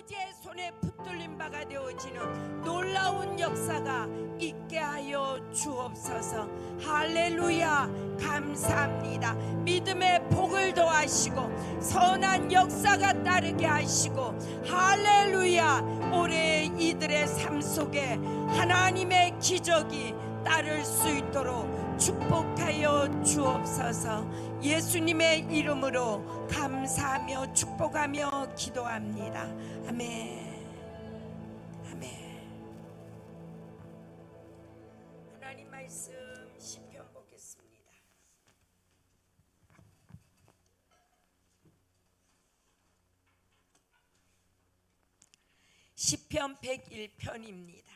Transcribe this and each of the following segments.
아버지의 손에 붙들린 바가 되어지는 놀라운 역사가 있게 하여 주옵소서. 할렐루야. 감사합니다. 믿음의 복을 더하시고 선한 역사가 따르게 하시고, 할렐루야. 올해 이들의 삶 속에 하나님의 기적이 따를 수 있도록 축복하여 주옵소서. 예수님의 이름으로 감사하며 축복하며 기도합니다. 아멘. 아멘. 하나님 말씀 시편 보겠습니다. 시편 101편입니다.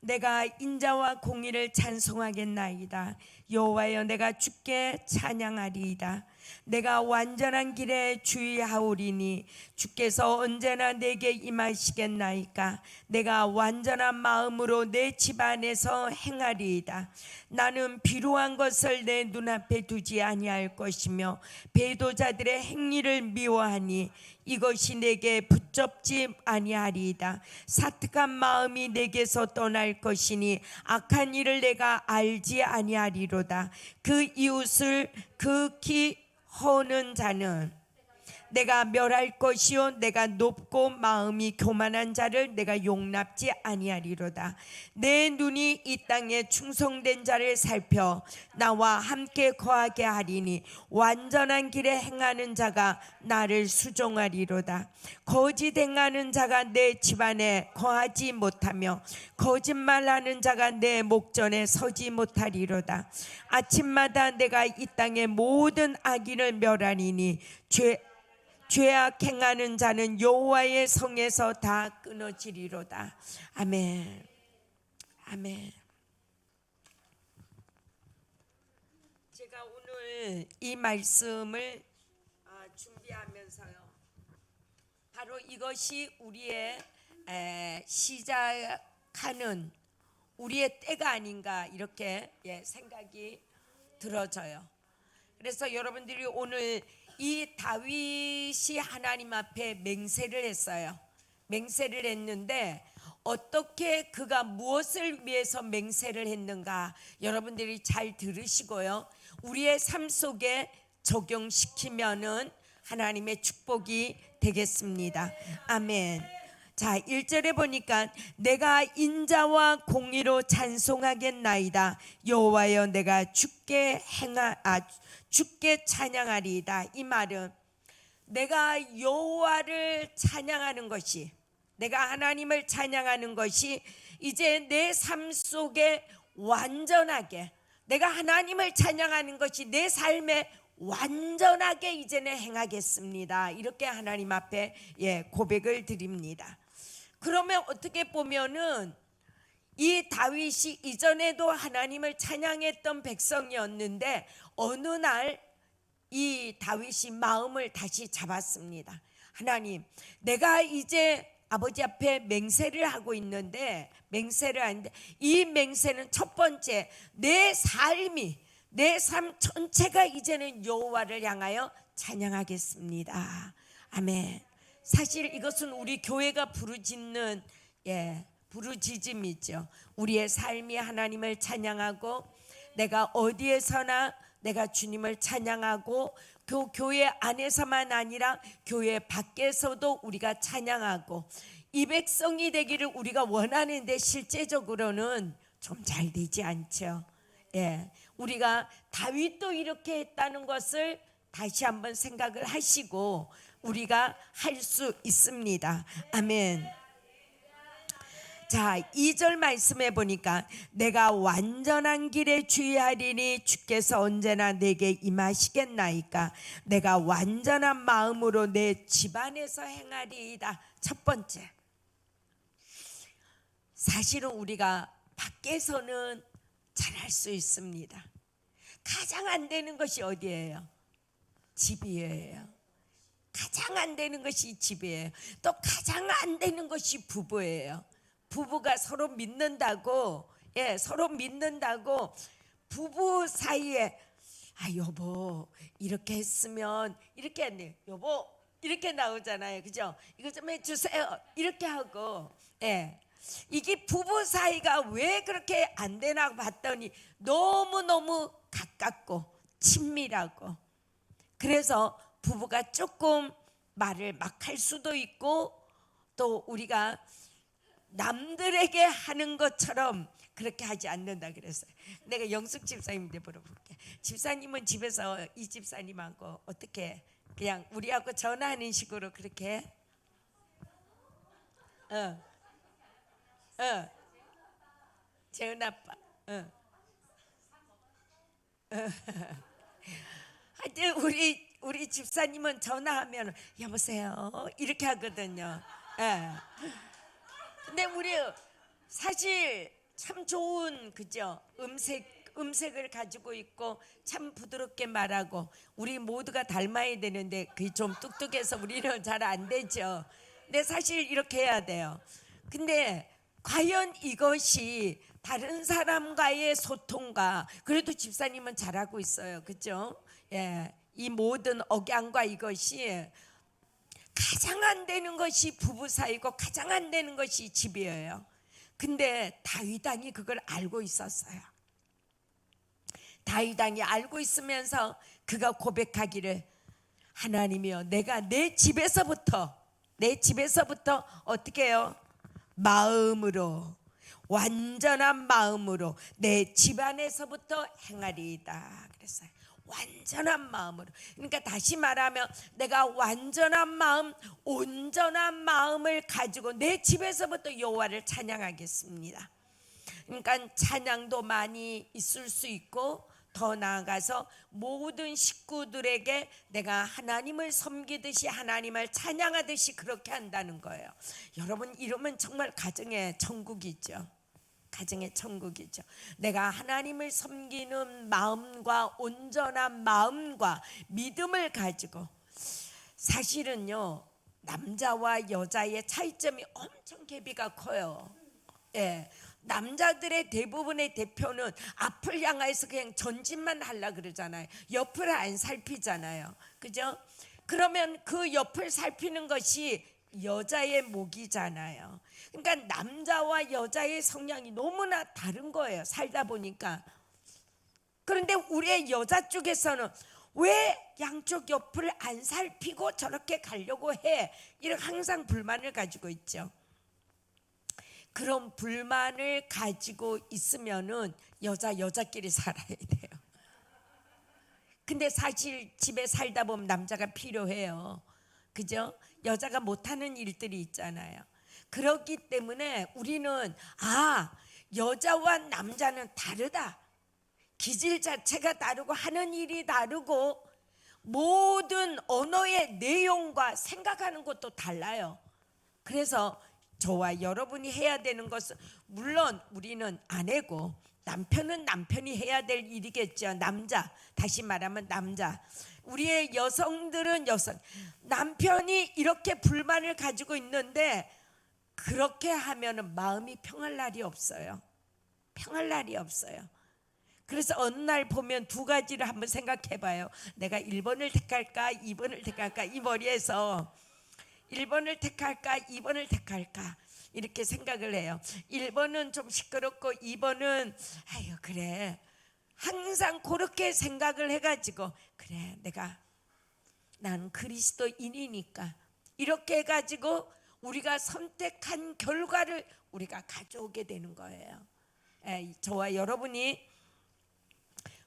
내가 인자와 공의를 찬송하겠나이다. 여호와여, 내가 주께 찬양하리이다. 내가 완전한 길에 주의하오리니 주께서 언제나 내게 임하시겠나이까. 내가 완전한 마음으로 내 집안에서 행하리이다. 나는 비루한 것을 내 눈앞에 두지 아니할 것이며 배도자들의 행위를 미워하니 이것이 내게 붙잡지 아니하리이다. 사특한 마음이 내게서 떠날 것이니 악한 일을 내가 알지 아니하리로다. 그 이웃을 극히 허는 자는 내가 멸할 것이요 내가 높고 마음이 교만한 자를 내가 용납지 아니하리로다. 내 눈이 이 땅에 충성된 자를 살펴 나와 함께 거하게 하리니 완전한 길에 행하는 자가 나를 수종하리로다. 거짓 행하는 자가 내 집안에 거하지 못하며 거짓말하는 자가 내 목전에 서지 못하리로다. 아침마다 내가 이 땅의 모든 악인을 멸하리니 죄악 행하는 자는 여호와의 성에서 다 끊어지리로다. 아멘. 아멘. 제가 오늘 이 말씀을 준비하면서요, 바로 이것이 우리의 시작하는 우리의 때가 아닌가 이렇게 생각이 들어져요. 그래서 여러분들이 오늘 이 다윗이 하나님 앞에 맹세를 했어요. 맹세를 했는데 어떻게 그가 무엇을 위해서 맹세를 했는가 여러분들이 잘 들으시고요, 우리의 삶 속에 적용시키면은 하나님의 축복이 되겠습니다. 아멘. 자, 1절에 보니까 내가 인자와 공의로 찬송하겠나이다. 여호와여, 내가 주께 찬양하리이다. 이 말은 내가 여호와를 찬양하는 것이, 내가 하나님을 찬양하는 것이 이제 내 삶 속에 완전하게, 내가 하나님을 찬양하는 것이 내 삶에 완전하게 이제는 행하겠습니다. 이렇게 하나님 앞에 고백을 드립니다. 그러면 어떻게 보면은 이 다윗이 이전에도 하나님을 찬양했던 백성이었는데 어느 날 이 다윗이 마음을 다시 잡았습니다. 하나님, 내가 이제 아버지 앞에 맹세를 하고 있는데, 맹세를 하는데 이 맹세는 첫 번째, 내 삶 전체가 이제는 여호와를 향하여 찬양하겠습니다. 아멘. 사실 이것은 우리 교회가 부르짖는 부르짖음이죠. 우리의 삶이 하나님을 찬양하고, 내가 어디에서나 내가 주님을 찬양하고, 교회 안에서만 아니라 교회 밖에서도 우리가 찬양하고, 이 백성이 되기를 우리가 원하는데 실제적으로는 좀 잘 되지 않죠. 우리가 다윗도 이렇게 했다는 것을 다시 한번 생각을 하시고 우리가 할 수 있습니다. 아멘. 자, 2절 말씀해 보니까 내가 완전한 길에 주의하리니 주께서 언제나 내게 임하시겠나이까. 내가 완전한 마음으로 내 집안에서 행하리이다. 첫 번째, 사실은 우리가 밖에서는 잘할 수 있습니다. 가장 안 되는 것이 어디예요? 집이에요. 가장 안 되는 것이 집이에요. 또 가장 안 되는 것이 부부예요. 부부가 서로 믿는다고, 서로 믿는다고 부부 사이에 아 여보 이렇게 했으면 이렇게 했네 여보 이렇게 나오잖아요. 그죠? 이거 좀 해주세요 이렇게 하고. 예. 이게 부부 사이가 왜 그렇게 안 되나 봤더니 너무너무 가깝고 친밀하고, 그래서 부부가 조금 말을 막 할 수도 있고 또 우리가 남들에게 하는 것처럼 그렇게 하지 않는다 그랬어요. 내가 영숙 집사님한테 물어볼게. 집사님은 집에서 이 집사님하고 어떻게 그냥 우리하고 전화하는 식으로 그렇게 해? 어, 어, 재은 아빠. 어. 하여튼 우리 집사님은 전화하면 여보세요 이렇게 하거든요. 예. 근데 우리 사실 참 좋은 그죠? 음색을 가지고 있고 참 부드럽게 말하고 우리 모두가 닮아야 되는데 그게 좀 뚝뚝해서 우리는 잘 안 되죠. 근데 사실 이렇게 해야 돼요. 근데 과연 이것이 다른 사람과의 소통과, 그래도 집사님은 잘하고 있어요. 그죠? 예. 이 모든 억양과 이것이 가장 안 되는 것이 부부 사이고 가장 안 되는 것이 집이에요. 근데 다윗 왕이 그걸 알고 있었어요. 다윗 왕이 알고 있으면서 그가 고백하기를 하나님이여 내가 내 집에서부터 어떻게 해요? 마음으로, 완전한 마음으로 내 집안에서부터 행하리이다 그랬어요. 완전한 마음으로. 그러니까 다시 말하면 내가 완전한 마음, 온전한 마음을 가지고 내 집에서부터 여호와를 찬양하겠습니다. 그러니까 찬양도 많이 있을 수 있고 더 나아가서 모든 식구들에게 내가 하나님을 섬기듯이 하나님을 찬양하듯이 그렇게 한다는 거예요. 여러분 이러면 정말 가정의 천국이죠. 가정의 천국이죠. 내가 하나님을 섬기는 마음과 온전한 마음과 믿음을 가지고, 사실은요 남자와 여자의 차이점이 엄청 괴비가 커요. 예, 남자들의 대부분의 대표는 앞을 향해서 그냥 전진만 하려 그러잖아요. 옆을 안 살피잖아요. 그죠? 그러면 그 옆을 살피는 것이 여자의 목이잖아요. 그러니까 남자와 여자의 성향이 너무나 다른 거예요. 살다 보니까. 그런데 우리의 여자 쪽에서는 왜 양쪽 옆을 안 살피고 저렇게 가려고 해? 이런 항상 불만을 가지고 있죠. 그런 불만을 가지고 있으면은 여자끼리 살아야 돼요. 근데 사실 집에 살다 보면 남자가 필요해요. 그죠? 여자가 못하는 일들이 있잖아요. 그렇기 때문에 우리는 여자와 남자는 다르다. 기질 자체가 다르고 하는 일이 다르고 모든 언어의 내용과 생각하는 것도 달라요. 그래서 저와 여러분이 해야 되는 것은, 물론 우리는 아내고 남편은 남편이 해야 될 일이겠죠. 다시 말하면 남자. 우리의 여성들은 남편이 이렇게 불만을 가지고 있는데 그렇게 하면은 마음이 평할 날이 없어요. 평할 날이 없어요. 그래서 어느 날 보면 두 가지를 한번 생각해 봐요. 내가 1번을 택할까 2번을 택할까, 이 머리에서 1번을 택할까 2번을 택할까 이렇게 생각을 해요. 1번은 좀 시끄럽고 2번은 그래, 항상 그렇게 생각을 해가지고 그래 난 그리스도인이니까 이렇게 해가지고 우리가 선택한 결과를 우리가 가져오게 되는 거예요. 저와 여러분이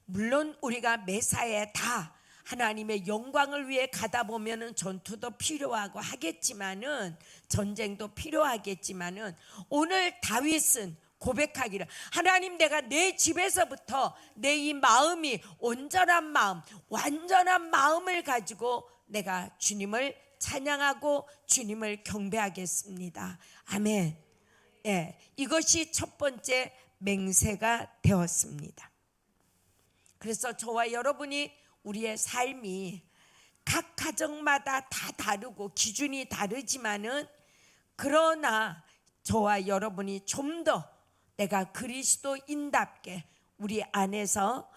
물론 우리가 매사에 다 하나님의 영광을 위해 가다 보면은 전투도 필요하고 하겠지만은, 전쟁도 필요하겠지만은, 오늘 다윗은 고백하기를 하나님 내가 내 집에서부터 내 이 마음이 온전한 마음, 완전한 마음을 가지고 내가 주님을 찬양하고 주님을 경배하겠습니다. 아멘. 이것이 첫 번째 맹세가 되었습니다. 그래서 저와 여러분이 우리의 삶이 각 가정마다 다 다르고 기준이 다르지만은, 그러나 저와 여러분이 좀 더 내가 그리스도인답게 우리 안에서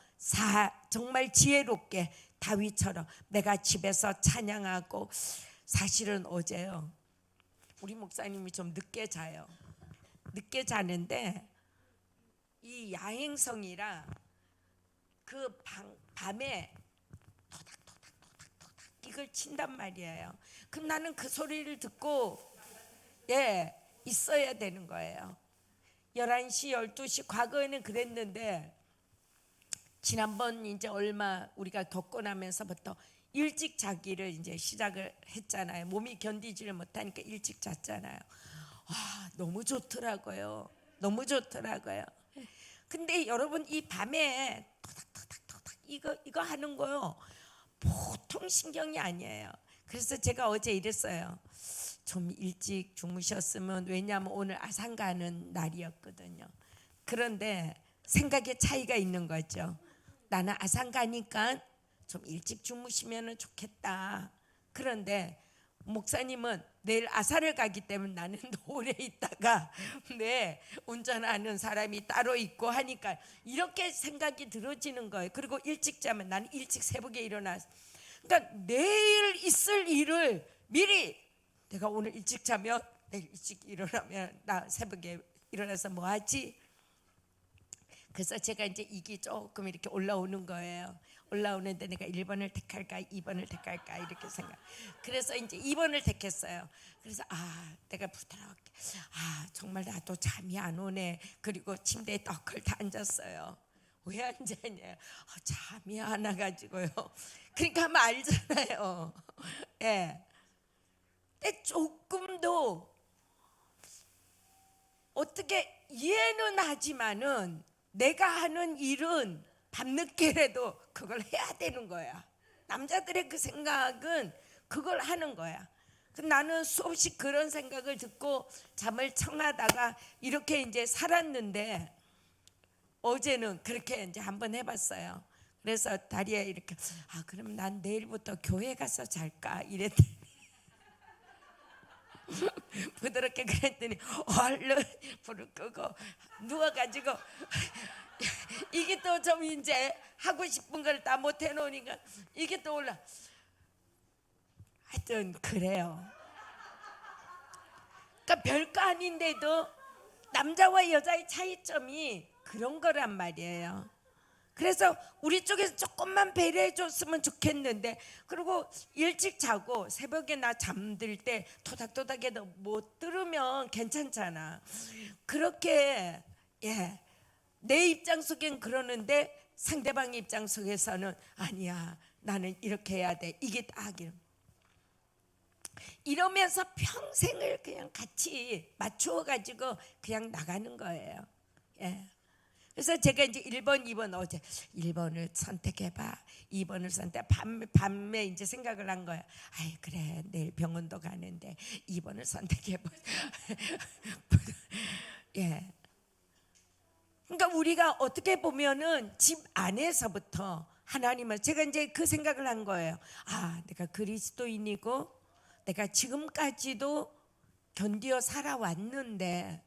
정말 지혜롭게 다윗처럼 내가 집에서 찬양하고. 사실은 어제요, 우리 목사님이 좀 늦게 자요. 늦게 자는데 이 야행성이라 그 밤에 토닥토닥 이걸 친단 말이에요. 그럼 나는 그 소리를 듣고 있어야 되는 거예요. 11시 12시 과거에는 그랬는데 지난번 이제 얼마 우리가 겪고 나면서부터 일찍 자기를 이제 시작을 했잖아요. 몸이 견디지를 못하니까 일찍 잤잖아요. 너무 좋더라고요. 너무 좋더라고요. 근데 여러분, 이 밤에 토닥토닥토닥 이거 하는 거요, 보통 신경이 아니에요. 그래서 제가 어제 이랬어요. 좀 일찍 주무셨으면, 왜냐하면 오늘 아산 가는 날이었거든요. 그런데 생각의 차이가 있는 거죠. 나는 아산 가니까 좀 일찍 주무시면 좋겠다. 그런데 목사님은 내일 아산을 가기 때문에 나는 오래 있다가 운전하는 사람이 따로 있고 하니까 이렇게 생각이 들어지는 거예요. 그리고 일찍 자면 나는 일찍 새벽에 일어나서, 그러니까 내일 있을 일을 미리, 내가 오늘 일찍 자면 내일 일찍 일어나면 나 새벽에 일어나서 뭐 하지? 그래서 제가 이제 이게 조금 이렇게 올라오는 거예요. 올라오는데 내가 1번을 택할까 2번을 택할까 이렇게 생각. 그래서 이제 2번을 택했어요. 그래서 내가 부드럽게, 정말 나도 잠이 안 오네. 그리고 침대에 떡을다 앉았어요. 왜 앉았냐? 잠이 안 와가지고요. 그러니까 하면 알잖아요. 예. 근데 조금도 어떻게 이해는 하지만은 내가 하는 일은 밤늦게라도 그걸 해야 되는 거야. 남자들의 그 생각은 그걸 하는 거야. 나는 수없이 그런 생각을 듣고 잠을 청하다가 이렇게 이제 살았는데, 어제는 그렇게 이제 한번 해봤어요. 그래서 다리에 이렇게, 그럼 난 내일부터 교회 가서 잘까 이랬더니 부드럽게 그랬더니 얼른 불을 끄고 누워가지고 이게 또 좀 이제 하고 싶은 걸 다 못 해놓으니까 이게 또 올라. 하여튼 그래요. 그러니까 별거 아닌데도 남자와 여자의 차이점이 그런 거란 말이에요. 그래서 우리 쪽에서 조금만 배려해 줬으면 좋겠는데, 그리고 일찍 자고 새벽에 나 잠들 때 토닥토닥해도 못 들으면 괜찮잖아. 그렇게 내 입장 속엔 그러는데 상대방 입장 속에서는 아니야, 나는 이렇게 해야 돼, 이게 딱이야. 이러면서 평생을 그냥 같이 맞추어 가지고 그냥 나가는 거예요. 그래서 제가 이제 1번, 2번, 어제 1번을 선택해봐, 2번을 밤에 이제 생각을 한 거야. 그래, 내일 병원도 가는데 2번을 선택해봐. 그러니까 우리가 어떻게 보면은 집 안에서부터 하나님을, 제가 이제 그 생각을 한 거예요. 내가 그리스도인이고 내가 지금까지도 견디어 살아왔는데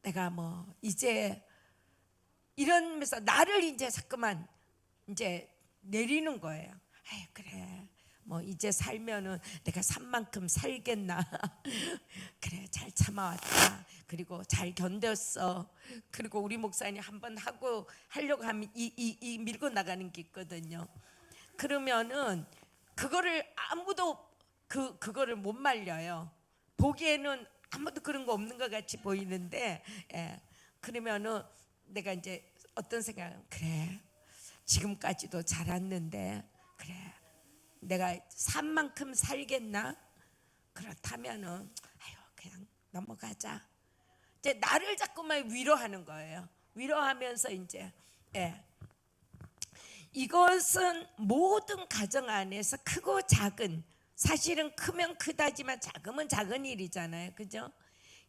내가 뭐 이제 이러면서 나를 이제 자꾸만 이제 내리는 거예요. 그래, 뭐 이제 살면은 내가 산 만큼 살겠나. 그래, 잘 참아왔다. 그리고 잘 견뎠어. 그리고 우리 목사님 한번 하려고 하면 이 밀고 나가는 게 있거든요. 그러면은 그거를 아무도 그거를 못 말려요. 보기에는 아무도 그런 거 없는 것 같이 보이는데, 그러면은 내가 이제 어떤 생각은, 그래, 지금까지도 살았는데 그래, 내가 산 만큼 살겠나? 그렇다면은 그냥 넘어가자. 이제 나를 자꾸만 위로하는 거예요. 위로하면서 이제 이것은 모든 가정 안에서 크고 작은, 사실은 크면 크다지만 작으면 작은 일이잖아요. 그죠?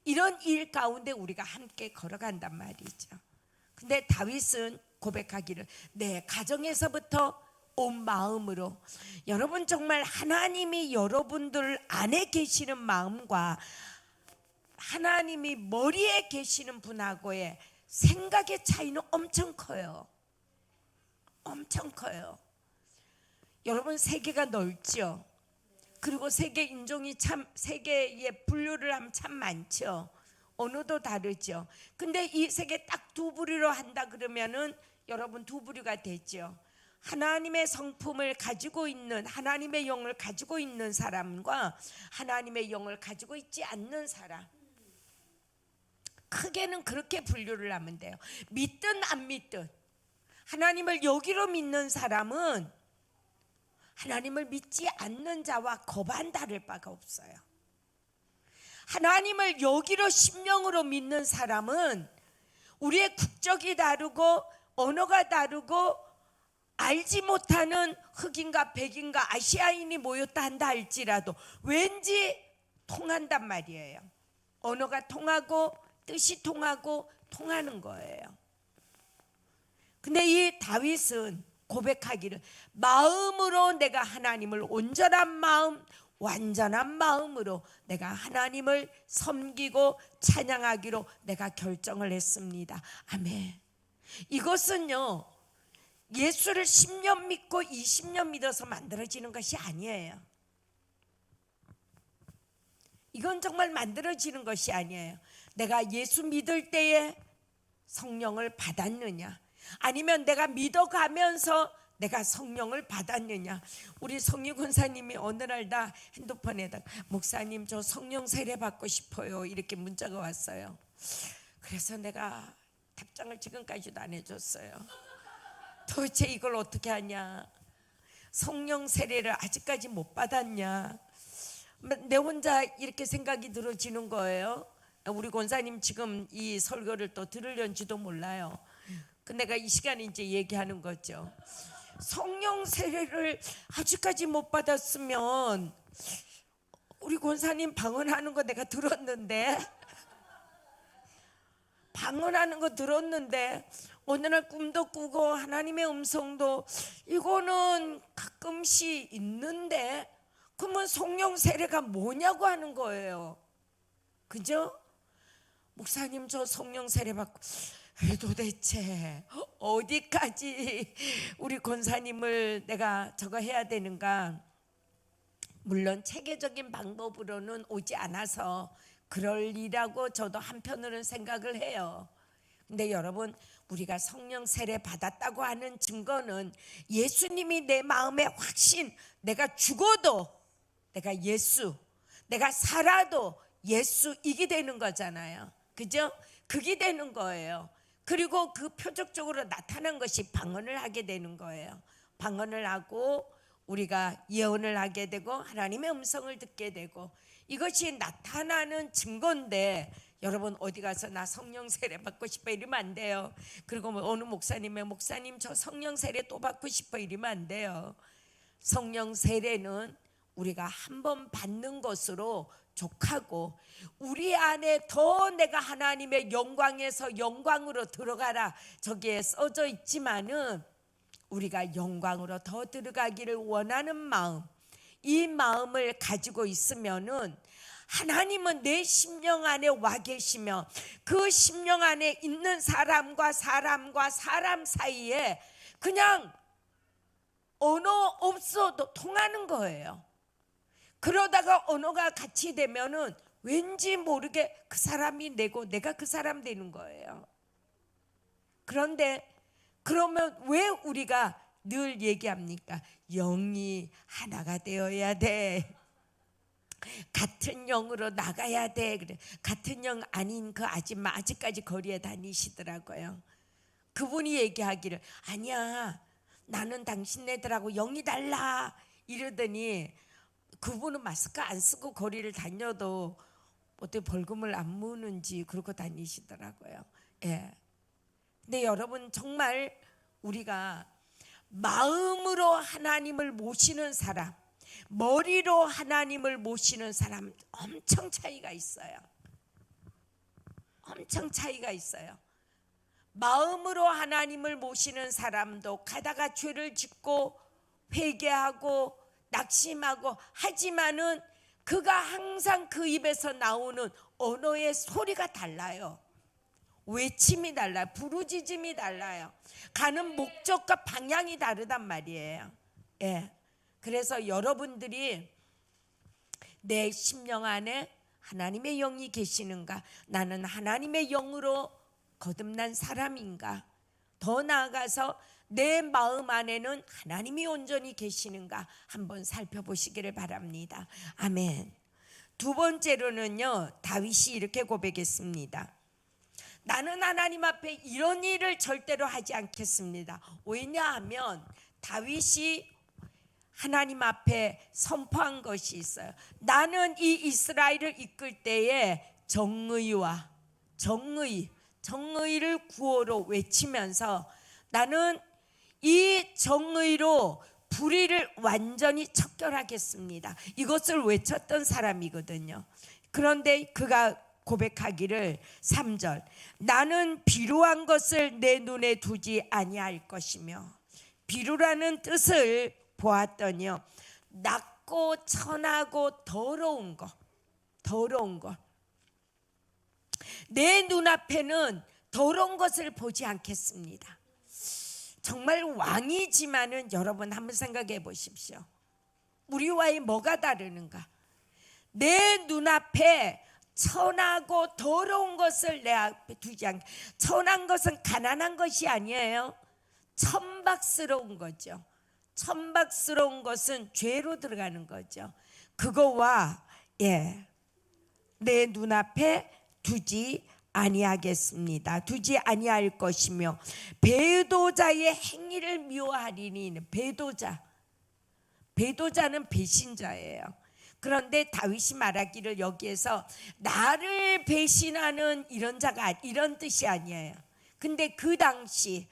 이런 일 가운데 우리가 함께 걸어간단 말이죠. 근데 다윗은 고백하기를, 내 가정에서부터 온 마음으로. 여러분, 정말 하나님이 여러분들 안에 계시는 마음과 하나님이 머리에 계시는 분하고의 생각의 차이는 엄청 커요. 엄청 커요. 여러분, 세계가 넓죠. 그리고 세계 인종이 참, 세계의 분류를 하면 참 많죠. 언어도 다르죠. 근데 이 세계 딱 두 부류로 한다 그러면은 여러분 두 부류가 되죠. 하나님의 성품을 가지고 있는, 하나님의 영을 가지고 있는 사람과 하나님의 영을 가지고 있지 않는 사람. 크게는 그렇게 분류를 하면 돼요. 믿든 안 믿든 하나님을 여기로 믿는 사람은 하나님을 믿지 않는 자와 거반 다를 바가 없어요. 하나님을 여기로 심령으로 믿는 사람은 우리의 국적이 다르고 언어가 다르고 알지 못하는 흑인과 백인과 아시아인이 모였다 한다 할지라도 왠지 통한단 말이에요. 언어가 통하고 뜻이 통하고 통하는 거예요. 근데 이 다윗은 고백하기를 마음으로 내가 하나님을 온전한 마음, 완전한 마음으로 내가 하나님을 섬기고 찬양하기로 내가 결정을 했습니다. 아멘. 이것은요, 예수를 10년 믿고 20년 믿어서 만들어지는 것이 아니에요. 이건 정말 만들어지는 것이 아니에요. 내가 예수 믿을 때에 성령을 받았느냐, 아니면 내가 믿어가면서 내가 성령을 받았느냐. 우리 성유 권사님이 어느 날 다 핸드폰에다 목사님 저 성령 세례 받고 싶어요 이렇게 문자가 왔어요. 그래서 내가 답장을 지금까지도 안 해줬어요. 도대체 이걸 어떻게 하냐, 성령 세례를 아직까지 못 받았냐, 내 혼자 이렇게 생각이 들어지는 거예요. 우리 권사님 지금 이 설교를 또 들으려는지도 몰라요. 내가 이 시간에 이제 얘기하는 거죠. 성령 세례를 아직까지 못 받았으면 우리 권사님 방언하는 거 내가 들었는데, 방언하는 거 들었는데 어느 날 꿈도 꾸고 하나님의 음성도 이거는 가끔씩 있는데 그러면 성령 세례가 뭐냐고 하는 거예요. 그죠? 목사님 저 성령 세례 받고 도대체 어디까지 우리 권사님을 내가 저거 해야 되는가. 물론 체계적인 방법으로는 오지 않아서 그럴리라고 저도 한편으로는 생각을 해요. 근데 여러분, 우리가 성령 세례 받았다고 하는 증거는 예수님이 내 마음에 확신, 내가 죽어도 내가 예수, 내가 살아도 예수, 이게 되는 거잖아요. 그죠? 그게 되는 거예요. 그리고 그 표적적으로 나타난 것이 방언을 하게 되는 거예요. 방언을 하고 우리가 예언을 하게 되고 하나님의 음성을 듣게 되고, 이것이 나타나는 증거인데 여러분 어디 가서 나 성령 세례 받고 싶어 이러면 안 돼요. 그리고 어느 목사님 저 성령 세례 또 받고 싶어 이러면 안 돼요. 성령 세례는 우리가 한 번 받는 것으로 족하고 우리 안에 더 내가 하나님의 영광에서 영광으로 들어가라 저기에 써져 있지만은 우리가 영광으로 더 들어가기를 원하는 마음, 이 마음을 가지고 있으면은 하나님은 내 심령 안에 와 계시며 그 심령 안에 있는 사람과 사람 사이에 그냥 언어 없어도 통하는 거예요. 그러다가 언어가 같이 되면은 왠지 모르게 그 사람이 내고 내가 그 사람 되는 거예요. 그런데 그러면 왜 우리가 늘 얘기합니까? 영이 하나가 되어야 돼. 같은 영으로 나가야 돼. 그래. 같은 영 아닌 그 아줌마 아직까지 거리에 다니시더라고요. 그분이 얘기하기를 아니야, 나는 당신네들하고 영이 달라 이러더니 그분은 마스크 안 쓰고 거리를 다녀도 어떻게 벌금을 안 무는지 그러고 다니시더라고요. 예. 근데 여러분, 정말 우리가 마음으로 하나님을 모시는 사람, 머리로 하나님을 모시는 사람 엄청 차이가 있어요. 엄청 차이가 있어요. 마음으로 하나님을 모시는 사람도 가다가 죄를 짓고 회개하고 낙심하고 하지만은 그가 항상 그 입에서 나오는 언어의 소리가 달라요. 외침이 달라요. 부르짖음이 달라요. 가는 목적과 방향이 다르단 말이에요. 예. 그래서 여러분들이 내 심령 안에 하나님의 영이 계시는가? 나는 하나님의 영으로 거듭난 사람인가? 더 나아가서 내 마음 안에는 하나님이 온전히 계시는가? 한번 살펴보시기를 바랍니다. 아멘. 두 번째로는요, 다윗이 이렇게 고백했습니다. 나는 하나님 앞에 이런 일을 절대로 하지 않겠습니다. 왜냐하면 다윗이 하나님 앞에 선포한 것이 있어요. 나는 이 이스라엘을 이끌 때에 정의를 구호로 외치면서 나는 이 정의로 불의를 완전히 척결하겠습니다. 이것을 외쳤던 사람이거든요. 그런데 그가 고백하기를 3절 나는 비루한 것을 내 눈에 두지 아니할 것이며 비루라는 뜻을 보았더니요 낮고 천하고 더러운 것 내 눈앞에는 더러운 것을 보지 않겠습니다. 정말 왕이지만은 여러분 한번 생각해 보십시오. 우리와의 뭐가 다르는가? 내 눈앞에 천하고 더러운 것을 내 앞에 두지 않게. 천한 것은 가난한 것이 아니에요. 천박스러운 거죠. 천박스러운 것은 죄로 들어가는 거죠. 그거와 내 눈앞에 두지 아니하겠습니다. 두지 아니할 것이며 배도자의 행위를 미워하리니. 배도자는 배신자예요. 그런데 다윗이 말하기를 여기에서 나를 배신하는 이런 자가 이런 뜻이 아니에요. 근데 그 당시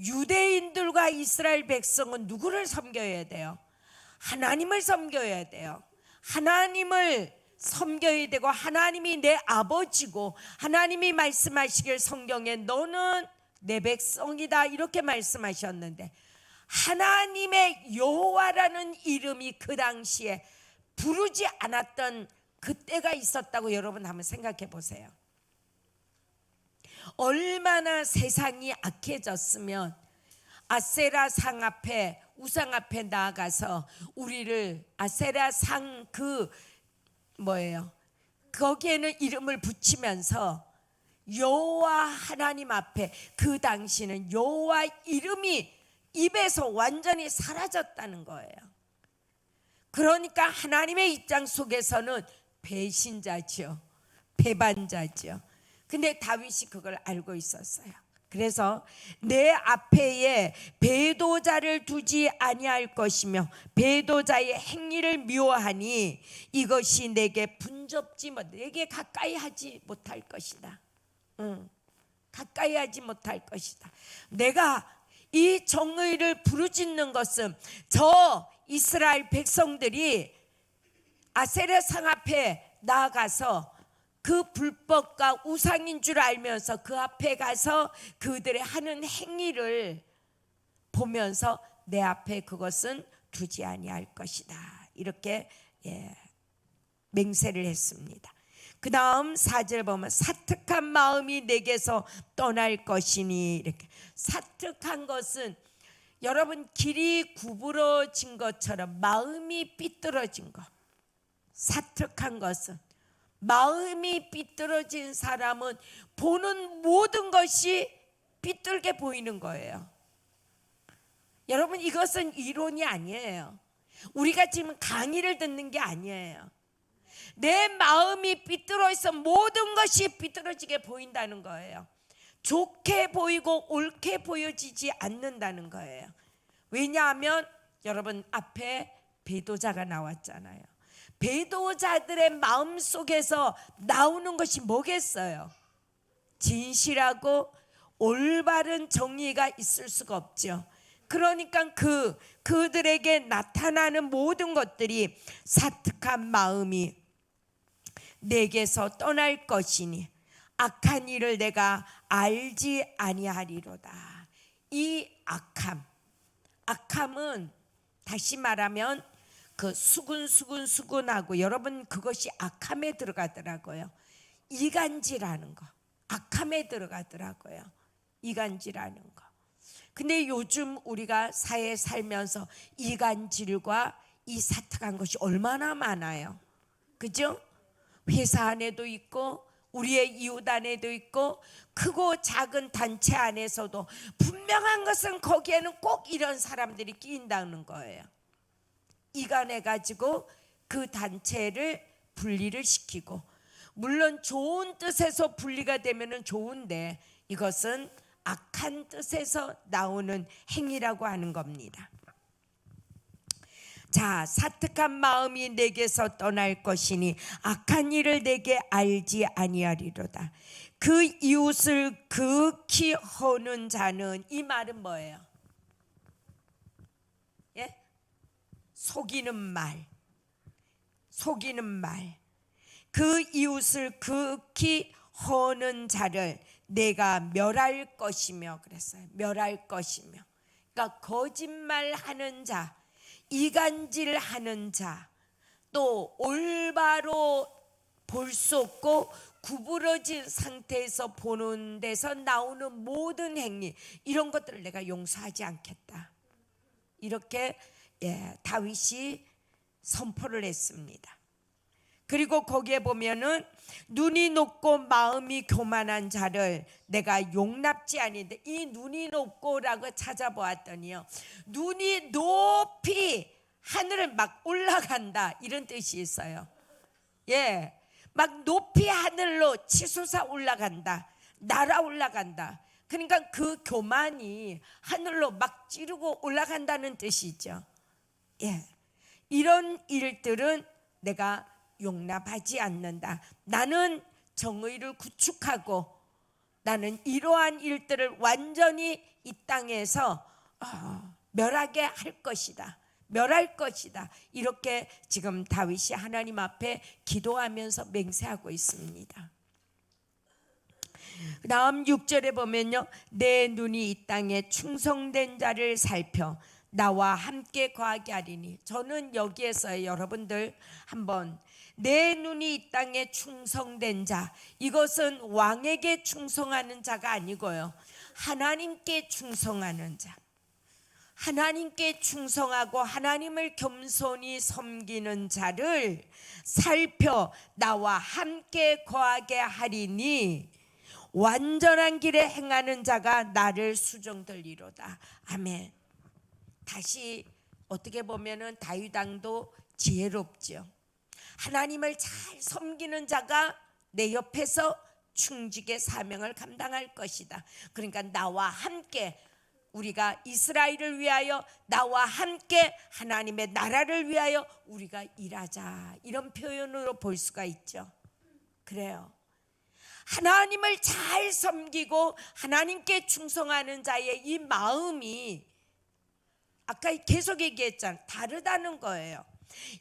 유대인들과 이스라엘 백성은 누구를 섬겨야 돼요? 하나님을 섬겨야 돼요. 하나님을 섬겨야 되고 하나님이 내 아버지고 하나님이 말씀하시길 성경에 너는 내 백성이다 이렇게 말씀하셨는데 하나님의 여호와라는 이름이 그 당시에 부르지 않았던 그때가 있었다고 여러분 한번 생각해 보세요. 얼마나 세상이 악해졌으면 아세라 상 앞에 우상 앞에 나아가서 우리를 아세라 상 거기에는 이름을 붙이면서 여호와 하나님 앞에 그 당시는 여호와 이름이 입에서 완전히 사라졌다는 거예요. 그러니까 하나님의 입장 속에서는 배신자죠. 배반자죠. 근데 다윗이 그걸 알고 있었어요. 그래서 내 앞에에 배도자를 두지 아니할 것이며 배도자의 행위를 미워하니 이것이 내게 분접지 못 내게 가까이 하지 못할 것이다. 가까이 하지 못할 것이다. 내가 이 정의를 부르짖는 것은 저 이스라엘 백성들이 아세라 상 앞에 나아가서 그 불법과 우상인 줄 알면서 그 앞에 가서 그들의 하는 행위를 보면서 내 앞에 그것은 두지 아니할 것이다. 이렇게 맹세를 했습니다. 그 다음 4절 보면 사특한 마음이 내게서 떠날 것이니 이렇게. 사특한 것은 여러분 길이 구부러진 것처럼 마음이 삐뚤어진 것. 사특한 것은 마음이 삐뚤어진 사람은 보는 모든 것이 삐뚤게 보이는 거예요. 여러분 이것은 이론이 아니에요. 우리가 지금 강의를 듣는 게 아니에요. 내 마음이 삐뚤어 있어 모든 것이 삐뚤어지게 보인다는 거예요. 좋게 보이고 옳게 보여지지 않는다는 거예요. 왜냐하면 여러분 앞에 배도자가 나왔잖아요. 배도자들의 마음 속에서 나오는 것이 뭐겠어요? 진실하고 올바른 정의가 있을 수가 없죠. 그러니까 그들에게 나타나는 모든 것들이 사특한 마음이 내게서 떠날 것이니 악한 일을 내가 알지 아니하리로다. 이 악함은 다시 말하면 그 수근하고 여러분 그것이 악함에 들어가더라고요. 이간질하는 거. 악함에 들어가더라고요. 이간질하는 거. 근데 요즘 우리가 사회에 살면서 이간질과 이 사특한 것이 얼마나 많아요. 그죠? 회사 안에도 있고 우리의 이웃 안에도 있고 크고 작은 단체 안에서도 분명한 것은 거기에는 꼭 이런 사람들이 끼인다는 거예요. 이간해 가지고 그 단체를 분리를 시키고, 물론 좋은 뜻에서 분리가 되면은 좋은데 이것은 악한 뜻에서 나오는 행위라고 하는 겁니다. 자, 사특한 마음이 내게서 떠날 것이니 악한 일을 내게 알지 아니하리로다. 그 이웃을 극히 허는 자는, 이 말은 뭐예요? 예? 속이는 말. 속이는 말. 그 이웃을 극히 허는 자를 내가 멸할 것이며 그랬어요. 멸할 것이며. 그러니까 거짓말하는 자, 이간질하는 자, 또 올바로 볼 수 없고 구부러진 상태에서 보는 데서 나오는 모든 행위, 이런 것들을 내가 용서하지 않겠다. 이렇게 다윗이 선포를 했습니다. 그리고 거기에 보면은 눈이 높고 마음이 교만한 자를 내가 용납지 아닌데, 이 눈이 높고라고 찾아보았더니요, 눈이 높이 하늘을 막 올라간다, 이런 뜻이 있어요. 예, 막 높이 하늘로 치솟아 올라간다, 날아 올라간다. 그러니까 그 교만이 하늘로 막 찌르고 올라간다는 뜻이죠. 예, 이런 일들은 내가 용납하지 않는다. 나는 정의를 구축하고 나는 이러한 일들을 완전히 이 땅에서 멸하게 할 것이다. 멸할 것이다. 이렇게 지금 다윗이 하나님 앞에 기도하면서 맹세하고 있습니다. 다음 6절에 보면요, 내 눈이 이 땅에 충성된 자를 살펴 나와 함께 거하게 하리니. 저는 여기에서 여러분들 한번, 내 눈이 이 땅에 충성된 자, 이것은 왕에게 충성하는 자가 아니고요, 하나님께 충성하는 자, 하나님께 충성하고 하나님을 겸손히 섬기는 자를 살펴 나와 함께 거하게 하리니 완전한 길에 행하는 자가 나를 수종들리로다. 아멘. 다시 어떻게 보면은 다윗 왕도 지혜롭죠. 하나님을 잘 섬기는 자가 내 옆에서 충직의 사명을 감당할 것이다. 그러니까 나와 함께, 우리가 이스라엘을 위하여 나와 함께 하나님의 나라를 위하여 우리가 일하자, 이런 표현으로 볼 수가 있죠. 그래요. 하나님을 잘 섬기고 하나님께 충성하는 자의 이 마음이 아까 계속 얘기했잖아요. 다르다는 거예요.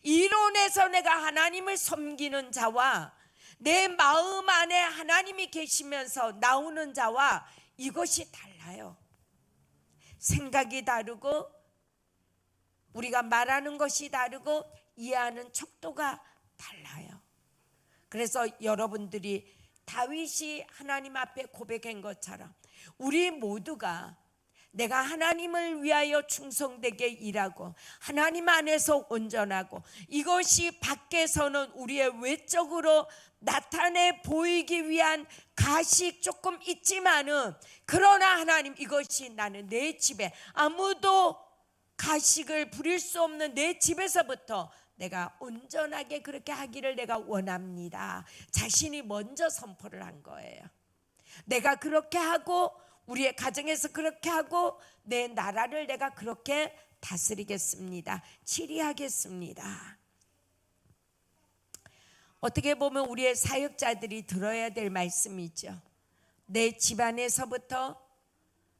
이론에서 내가 하나님을 섬기는 자와 내 마음 안에 하나님이 계시면서 나오는 자와 이것이 달라요. 생각이 다르고 우리가 말하는 것이 다르고 이해하는 척도가 달라요. 그래서 여러분들이 다윗이 하나님 앞에 고백한 것처럼 우리 모두가 내가 하나님을 위하여 충성되게 일하고 하나님 안에서 온전하고, 이것이 밖에서는 우리의 외적으로 나타내 보이기 위한 가식 조금 있지만은, 그러나 하나님, 이것이 나는 내 집에 아무도 가식을 부릴 수 없는 내 집에서부터 내가 온전하게 그렇게 하기를 내가 원합니다. 자신이 먼저 선포를 한 거예요. 내가 그렇게 하고 우리의 가정에서 그렇게 하고 내 나라를 내가 그렇게 다스리겠습니다. 치리하겠습니다. 어떻게 보면 우리의 사역자들이 들어야 될 말씀이죠. 내 집안에서부터,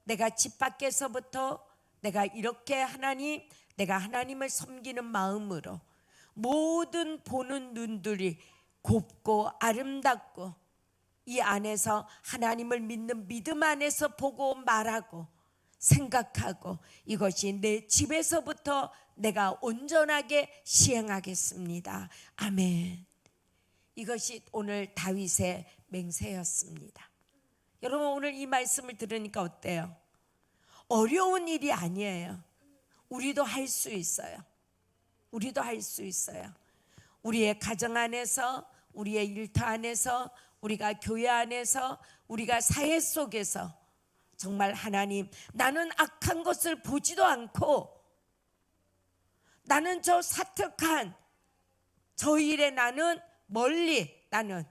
내가 집 밖에서부터 내가 이렇게 내가 하나님을 섬기는 마음으로 모든 보는 눈들이 곱고 아름답고 이 안에서 하나님을 믿는 믿음 안에서 보고 말하고 생각하고, 이것이 내 집에서부터 내가 온전하게 시행하겠습니다. 아멘. 이것이 오늘 다윗의 맹세였습니다. 여러분 오늘 이 말씀을 들으니까 어때요? 어려운 일이 아니에요. 우리도 할 수 있어요. 우리도 할 수 있어요. 우리의 가정 안에서, 우리의 일터 안에서, 우리가 교회 안에서, 우리가 사회 속에서 정말 하나님, 나는 악한 것을 보지도 않고 나는 저 사특한 저 일에 나는 멀리 나는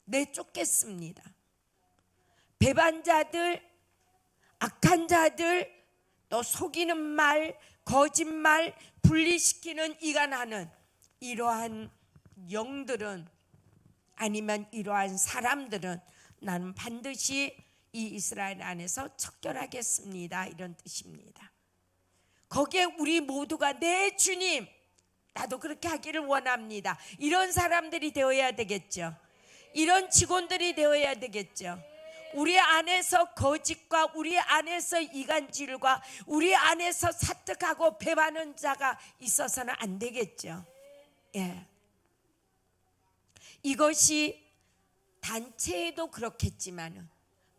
내쫓겠습니다. 배반자들, 악한 자들, 또 속이는 말, 거짓말, 분리시키는 이간하는 이러한 영들은, 아니면 이러한 사람들은 나는 반드시 이 이스라엘 안에서 척결하겠습니다. 이런 뜻입니다. 거기에 우리 모두가 내 주님, 나도 그렇게 하기를 원합니다. 이런 사람들이 되어야 되겠죠. 이런 직원들이 되어야 되겠죠. 우리 안에서 거짓과 우리 안에서 이간질과 우리 안에서 사특하고 배반하는 자가 있어서는 안 되겠죠. 예. 이것이 단체에도 그렇겠지만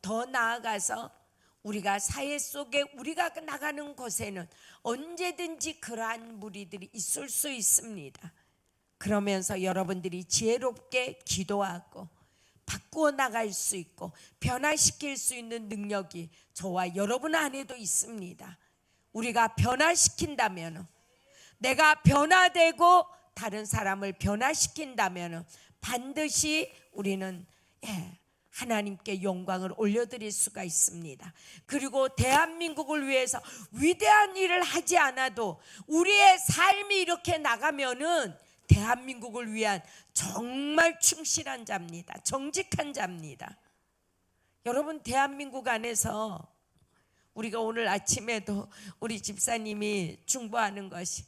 더 나아가서 우리가 사회 속에 우리가 나가는 곳에는 언제든지 그러한 무리들이 있을 수 있습니다. 그러면서 여러분들이 지혜롭게 기도하고 바꾸어 나갈 수 있고 변화시킬 수 있는 능력이 저와 여러분 안에도 있습니다. 우리가 변화시킨다면, 내가 변화되고 다른 사람을 변화시킨다면 반드시 우리는 하나님께 영광을 올려드릴 수가 있습니다. 그리고 대한민국을 위해서 위대한 일을 하지 않아도 우리의 삶이 이렇게 나가면은 대한민국을 위한 정말 충실한 자입니다. 정직한 자입니다. 여러분, 대한민국 안에서 우리가 오늘 아침에도 우리 집사님이 중보하는 것이,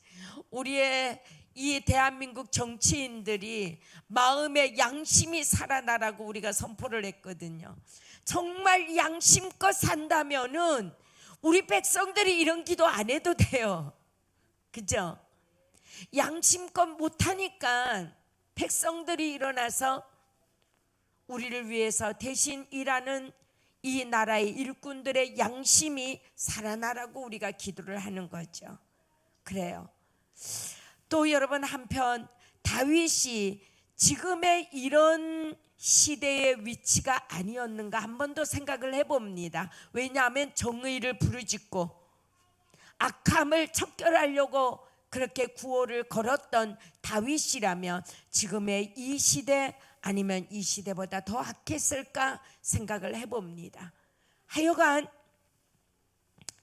우리의 이 대한민국 정치인들이 마음의 양심이 살아나라고 우리가 선포를 했거든요. 정말 양심껏 산다면은 우리 백성들이 이런 기도 안 해도 돼요. 그죠? 양심껏 못하니까 백성들이 일어나서 우리를 위해서 대신 일하는 이 나라의 일꾼들의 양심이 살아나라고 우리가 기도를 하는 거죠. 그래요. 또 여러분, 한편 다윗이 지금의 이런 시대의 위치가 아니었는가 한 번 더 생각을 해봅니다. 왜냐하면 정의를 부르짖고 악함을 척결하려고 그렇게 구호를 걸었던 다윗이라면 지금의 이 시대, 아니면 이 시대보다 더 악했을까 생각을 해봅니다. 하여간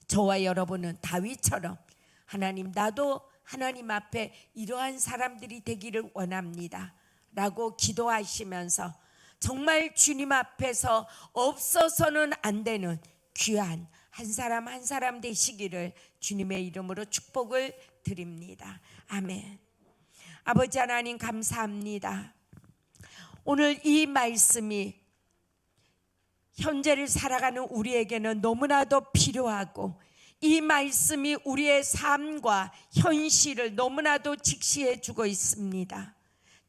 저와 여러분은 다윗처럼 하나님, 나도 하나님 앞에 이러한 사람들이 되기를 원합니다 라고 기도하시면서 정말 주님 앞에서 없어서는 안 되는 귀한 한 사람 한 사람 되시기를 주님의 이름으로 축복을 드립니다. 아멘. 아버지 하나님, 감사합니다. 오늘 이 말씀이 현재를 살아가는 우리에게는 너무나도 필요하고, 이 말씀이 우리의 삶과 현실을 너무나도 직시해 주고 있습니다.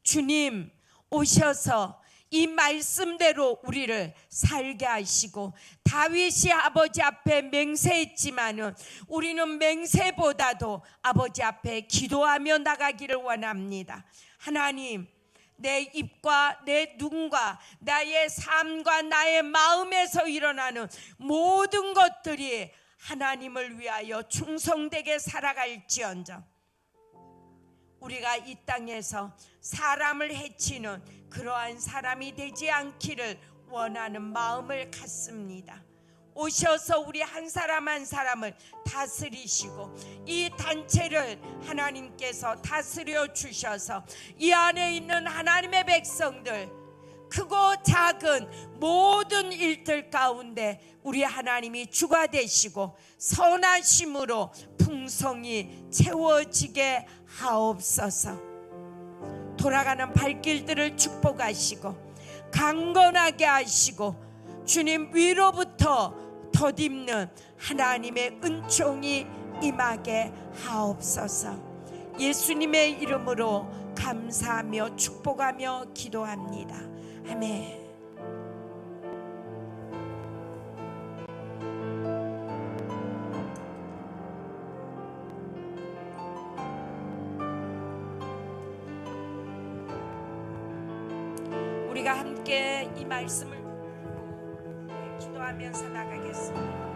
주님 오셔서 이 말씀대로 우리를 살게 하시고, 다윗이 아버지 앞에 맹세했지만은 우리는 맹세보다도 아버지 앞에 기도하며 나가기를 원합니다. 하나님, 내 입과 내 눈과 나의 삶과 나의 마음에서 일어나는 모든 것들이 하나님을 위하여 충성되게 살아갈지언정, 우리가 이 땅에서 사람을 해치는 그러한 사람이 되지 않기를 원하는 마음을 갖습니다. 오셔서 우리 한 사람 한 사람을 다스리시고 이 단체를 하나님께서 다스려 주셔서 이 안에 있는 하나님의 백성들, 크고 작은 모든 일들 가운데 우리 하나님이 주가 되시고 선하심으로 풍성히 채워지게 하옵소서. 돌아가는 발길들을 축복하시고 강건하게 하시고 주님 위로부터 덧입는 하나님의 은총이 임하게 하옵소서. 예수님의 이름으로 감사하며 축복하며 기도합니다. 아멘. 우리가 함께 이 말씀을 기도하면서 나가겠습니다.